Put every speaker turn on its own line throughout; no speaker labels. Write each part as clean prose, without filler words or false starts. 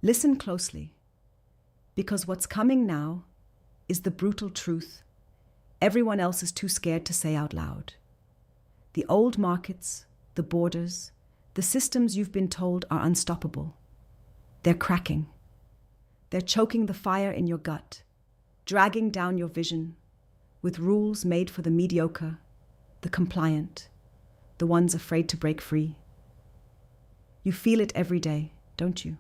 Listen closely, because what's coming now is the brutal truth everyone else is too scared to say out loud. The old markets, the borders, the systems you've been told are unstoppable. They're cracking. They're choking the fire in your gut, dragging down your vision, with rules made for the mediocre, the compliant, the ones afraid to break free. You feel it every day, don't you?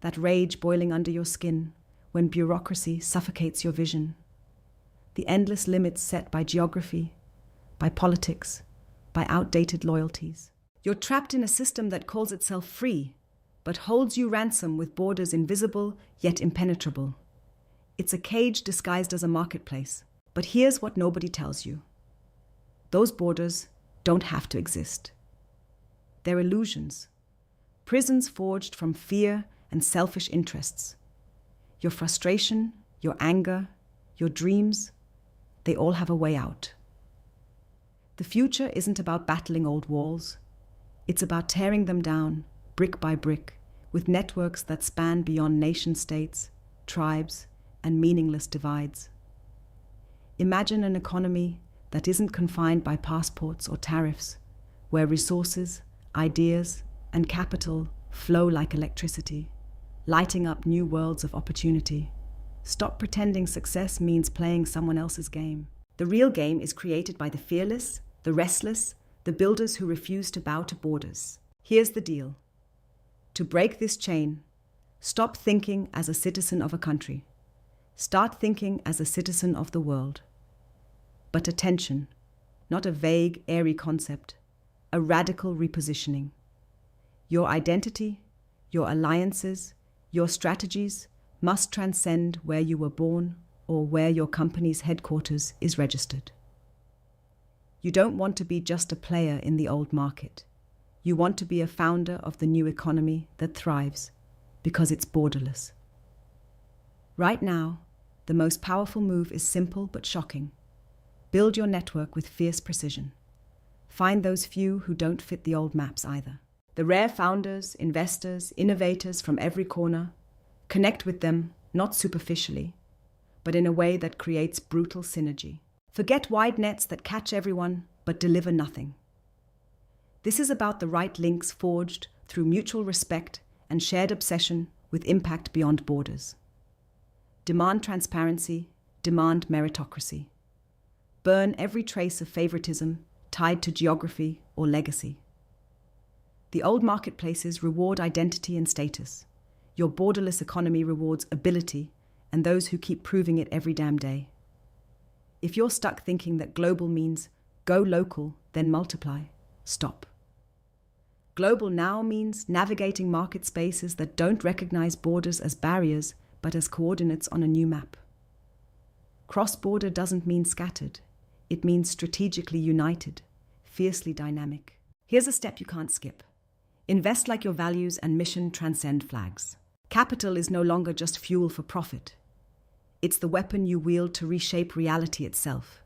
That rage boiling under your skin when bureaucracy suffocates your vision. The endless limits set by geography, by politics, by outdated loyalties. You're trapped in a system that calls itself free, but holds you ransom with borders invisible yet impenetrable. It's a cage disguised as a marketplace. But here's what nobody tells you. Those borders don't have to exist. They're illusions, prisons forged from fear and selfish interests. Your frustration, your anger, your dreams, they all have a way out. The future isn't about battling old walls. It's about tearing them down, brick by brick, with networks that span beyond nation-states, tribes, and meaningless divides. Imagine an economy that isn't confined by passports or tariffs, where resources, ideas, and capital flow like electricity, lighting up new worlds of opportunity. Stop pretending success means playing someone else's game. The real game is created by the fearless, the restless, the builders who refuse to bow to borders. Here's the deal. To break this chain, stop thinking as a citizen of a country. Start thinking as a citizen of the world. But attention, not a vague, airy concept, a radical repositioning. Your identity, your alliances, your strategies must transcend where you were born or where your company's headquarters is registered. You don't want to be just a player in the old market. You want to be a founder of the new economy that thrives because it's borderless. Right now, the most powerful move is simple but shocking. Build your network with fierce precision. Find those few who don't fit the old maps either. The rare founders, investors, innovators from every corner. Connect with them, not superficially, but in a way that creates brutal synergy. Forget wide nets that catch everyone but deliver nothing. This is about the right links forged through mutual respect and shared obsession with impact beyond borders. Demand transparency, demand meritocracy. Burn every trace of favoritism tied to geography or legacy. The old marketplaces reward identity and status. Your borderless economy rewards ability and those who keep proving it every damn day. If you're stuck thinking that global means go local, then multiply, stop. Global now means navigating market spaces that don't recognize borders as barriers, but as coordinates on a new map. Cross-border doesn't mean scattered. It means strategically united, fiercely dynamic. Here's a step you can't skip. Invest like your values and mission transcend flags. Capital is no longer just fuel for profit. It's the weapon you wield to reshape reality itself.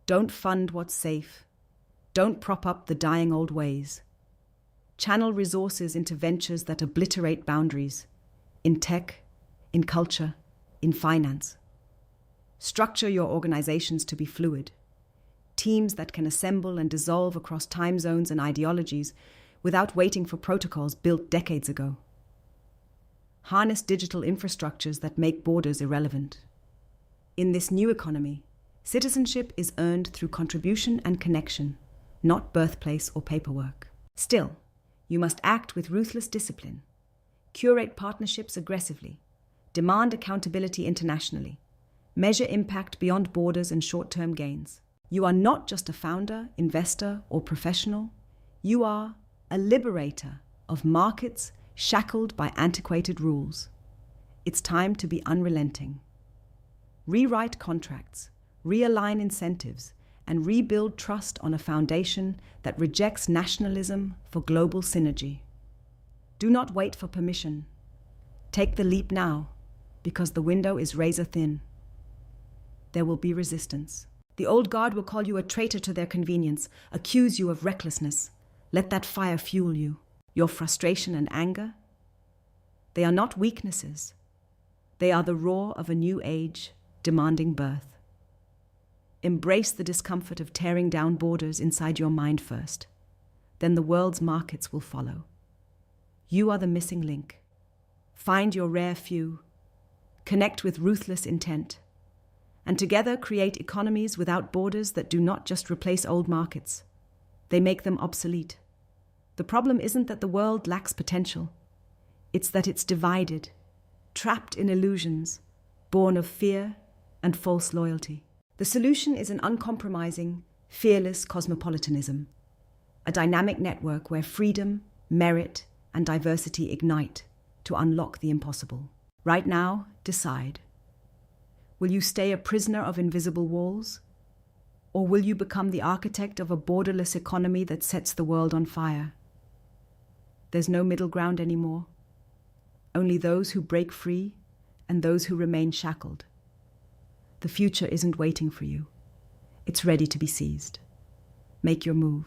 Don't fund what's safe. Don't prop up the dying old ways. Channel resources into ventures that obliterate boundaries, in tech, in culture, in finance. Structure your organizations to be fluid. Teams that can assemble and dissolve across time zones and ideologies without waiting for protocols built decades ago. Harness digital infrastructures that make borders irrelevant. In this new economy, citizenship is earned through contribution and connection, not birthplace or paperwork. Still, you must act with ruthless discipline, curate partnerships aggressively, demand accountability internationally, measure impact beyond borders and short-term gains. You are not just a founder, investor, or professional. You are a liberator of markets shackled by antiquated rules. It's time to be unrelenting. Rewrite contracts, realign incentives, and rebuild trust on a foundation that rejects nationalism for global synergy. Do not wait for permission. Take the leap now, because the window is razor thin. There will be resistance. The old guard will call you a traitor to their convenience, accuse you of recklessness. Let that fire fuel you. Your frustration and anger? They are not weaknesses. They are the roar of a new age demanding birth. Embrace the discomfort of tearing down borders inside your mind first. Then the world's markets will follow. You are the missing link. Find your rare few. Connect with ruthless intent. And together create economies without borders that do not just replace old markets. They make them obsolete. The problem isn't that the world lacks potential. It's that it's divided, trapped in illusions, born of fear and false loyalty. The solution is an uncompromising, fearless cosmopolitanism, a dynamic network where freedom, merit, and diversity ignite to unlock the impossible. Right now, decide. Will you stay a prisoner of invisible walls? Or will you become the architect of a borderless economy that sets the world on fire? There's no middle ground anymore. Only those who break free and those who remain shackled. The future isn't waiting for you. It's ready to be seized. Make your move.